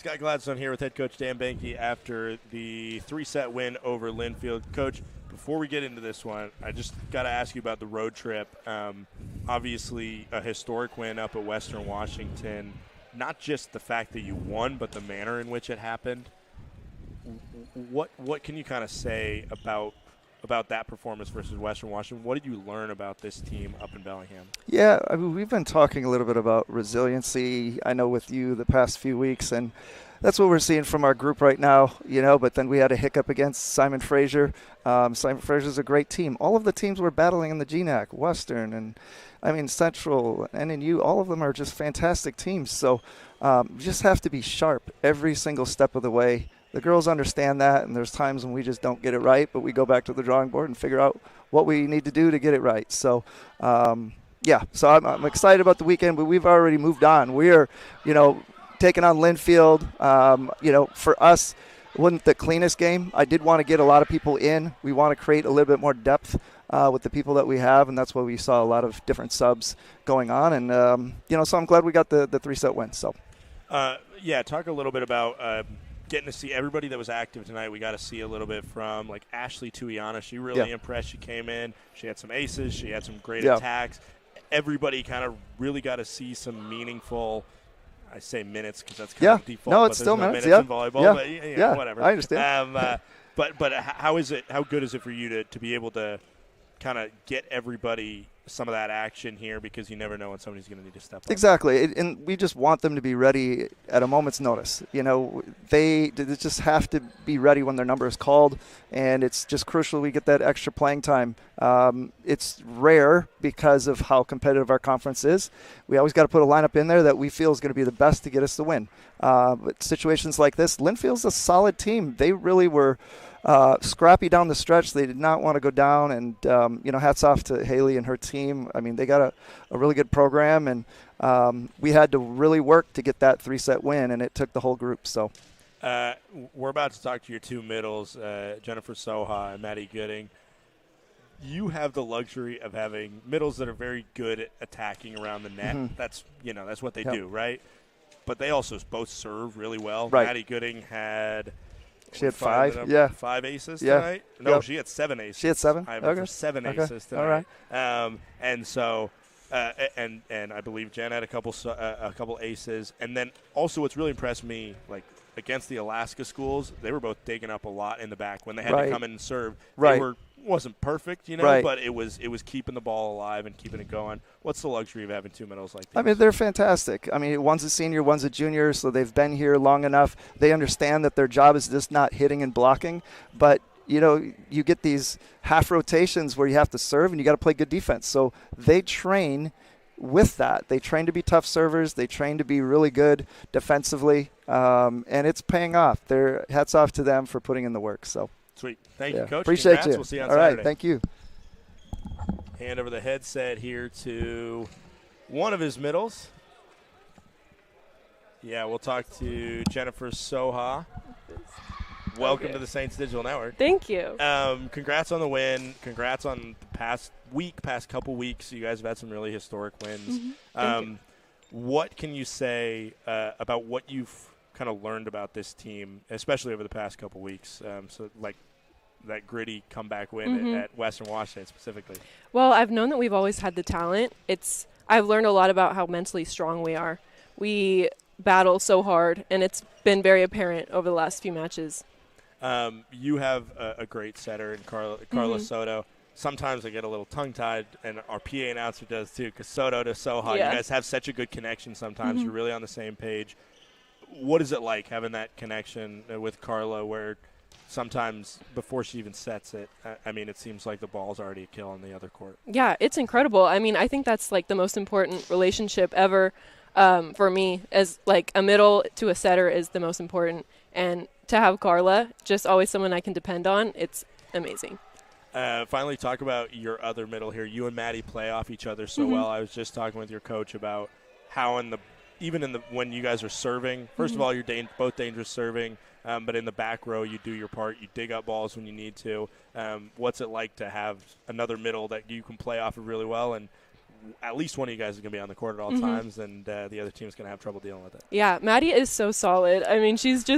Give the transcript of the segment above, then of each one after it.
Scott Gladstone here with head coach Dan Behnke after the 3-set win over Linfield. Coach, before we get into this one, I just got to ask you about the road trip. Obviously, a historic win up at Western Washington. Not just the fact that you won, but the manner in which it happened. What can you kind of say about that performance versus Western Washington? What did you learn about this team up in Bellingham? Yeah, I mean, we've been talking a little bit about resiliency, I know, with you the past few weeks, and that's what we're seeing from our group right now, but then we had a hiccup against Simon Fraser. Simon Fraser's a great team. All of the teams we're battling in the GNAC, Western, and Central, NNU, all of them are just fantastic teams. So we just have to be sharp every single step of the way. The girls understand that, and there's times when we just don't get it right, but we go back to the drawing board and figure out what we need to do to get it right. So, so I'm excited about the weekend, but we've already moved on. We're, taking on Linfield. For us, it wasn't the cleanest game. I did want to get a lot of people in. We want to create a little bit more depth with the people that we have, and that's why we saw a lot of different subs going on. And, so I'm glad we got the 3-set win. So, talk a little bit about getting to see everybody that was active tonight. We got to see a little bit from, like, Ashley Tuiana. She really impressed. She came in. She had some aces. She had some great attacks. Everybody kind of really got to see some meaningful – I say minutes because that's kind of default. No, it's still minutes in volleyball. But whatever. I understand. But how good is it for you to be able to kind of get everybody some of that action here, because you never know when somebody's going to need to step up? Exactly. And we just want them to be ready at a moment's notice. They just have to be ready when their number is called, and it's just crucial we get that extra playing time. It's rare because of how competitive our conference is. We always got to put a lineup in there that we feel is going to be the best to get us the win. But situations like this, Linfield's a solid team. They really were scrappy down the stretch. They did not want to go down, and hats off to Haley and her team. I mean, they got a really good program, and we had to really work to get that 3-set win, and it took the whole group. So we're about to talk to your two middles, Jennifer Soha and Maddy Gooding. You have the luxury of having middles that are very good at attacking around the net. Mm-hmm. That's what they do, right? But they also both serve really well. Right. Maddy Gooding had – she had 5 aces tonight? No, she had 7 aces. She had 7? I have 7 aces tonight. All right. And so and I believe Jen had a couple aces. And then also what's really impressed me, like against the Alaska schools, they were both digging up a lot in the back when they had to come in and serve. Right. Wasn't perfect, but it was keeping the ball alive and keeping it going. What's the luxury of having two middles like these? I mean, they're fantastic. I mean, one's a senior, one's a junior, so they've been here long enough. They understand that their job is just not hitting and blocking, but you get these half rotations where you have to serve and you got to play good defense. So they train with that. They train to be tough servers. They train to be really good defensively, and it's paying off. Hats off to them for putting in the work. So. Sweet. Thank you, Coach. Appreciate Congrats. you. We'll see you on All Saturday. Right, thank you. Hand over the headset here to one of his middles. Yeah, we'll talk to Jennifer Soha. Welcome to the Saints Digital Network. Thank you. Congrats on the win. Congrats on the past couple weeks. You guys have had some really historic wins. Mm-hmm. What can you say about what you've kind of learned about this team, especially over the past couple weeks? That gritty comeback win at Western Washington specifically. Well, I've known that we've always had the talent. I've learned a lot about how mentally strong we are. We battle so hard, and it's been very apparent over the last few matches. You have a great setter in Carla Soto. Sometimes I get a little tongue-tied, and our PA announcer does too, because Soto to Soha, you guys have such a good connection sometimes. You're really on the same page. What is it like having that connection with Carla where sometimes before she even sets it, it seems like the ball's already a kill on the other court? Yeah, it's incredible. I mean, I think that's like the most important relationship ever for me, as like a middle to a setter is the most important. And to have Carla, just always someone I can depend on, it's amazing. Finally, talk about your other middle here. You and Maddy play off each other so well. I was just talking with your coach about how when you guys are serving, first of all, you're both dangerous serving, but in the back row, you do your part. You dig up balls when you need to. What's it like to have another middle that you can play off of really well, and at least one of you guys is going to be on the court at all times, and the other team's going to have trouble dealing with it. Yeah, Maddy is so solid. I mean, she's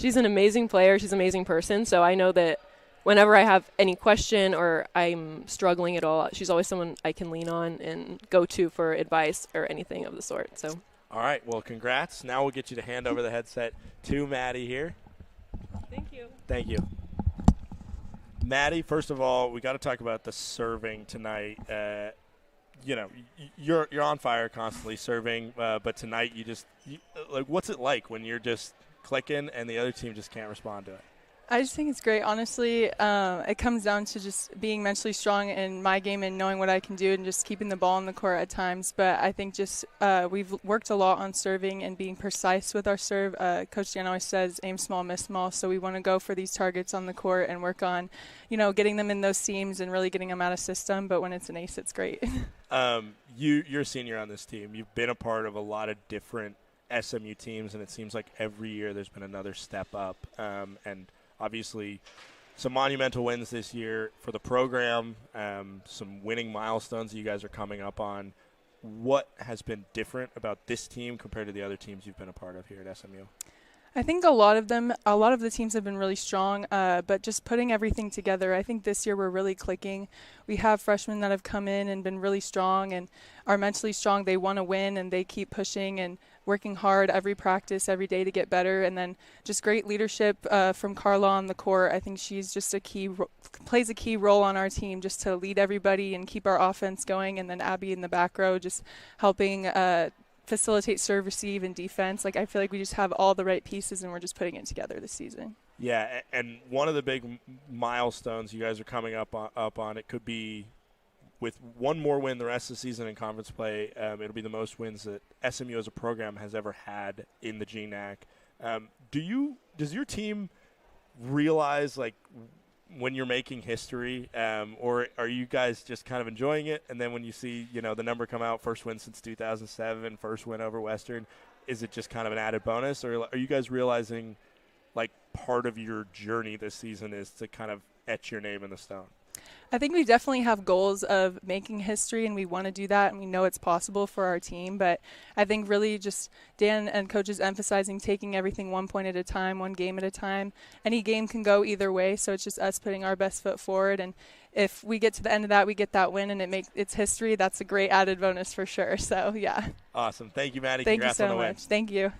an amazing player. She's an amazing person. So I know that whenever I have any question or I'm struggling at all, she's always someone I can lean on and go to for advice or anything of the sort. So. All right. Well, congrats. Now we'll get you to hand over the headset to Maddy here. Thank you. Thank you. Maddy, first of all, we got to talk about the serving tonight. You're on fire constantly serving, but tonight what's it like when you're just clicking and the other team just can't respond to it? I just think it's great. Honestly, it comes down to just being mentally strong in my game and knowing what I can do and just keeping the ball on the court at times. But I think just we've worked a lot on serving and being precise with our serve. Coach Dan always says aim small, miss small. So we want to go for these targets on the court and work on, getting them in those seams and really getting them out of system. But when it's an ace, it's great. You're a senior on this team. You've been a part of a lot of different SMU teams, and it seems like every year there's been another step up. And obviously, some monumental wins this year for the program, some winning milestones that you guys are coming up on. What has been different about this team compared to the other teams you've been a part of here at SMU? I think a lot of the teams have been really strong, but just putting everything together, I think this year we're really clicking. We have freshmen that have come in and been really strong and are mentally strong. They want to win, and they keep pushing and working hard every practice, every day to get better. And then just great leadership from Carla on the court. I think she's just plays a key role on our team just to lead everybody and keep our offense going. And then Abby in the back row just helping facilitate serve, receive, and defense. I feel like we just have all the right pieces, and we're just putting it together this season. Yeah, and one of the big milestones you guys are coming up on, it could be with one more win the rest of the season in conference play. It'll be the most wins that SMU as a program has ever had in the GNAC. Does your team realize when you're making history, or are you guys just kind of enjoying it? And then when you see, the number come out, first win since 2007, first win over Western, is it just kind of an added bonus? Or are you guys realizing part of your journey this season is to kind of etch your name in the stone? I think we definitely have goals of making history, and we want to do that, and we know it's possible for our team. But I think really just Dan and coaches emphasizing taking everything 1 point at a time, one game at a time. Any game can go either way, so it's just us putting our best foot forward. And if we get to the end of that, we get that win, and it's history, that's a great added bonus for sure. So, yeah. Awesome. Thank you, Maddy. Thank Congrats you on so the win. much. Thank you.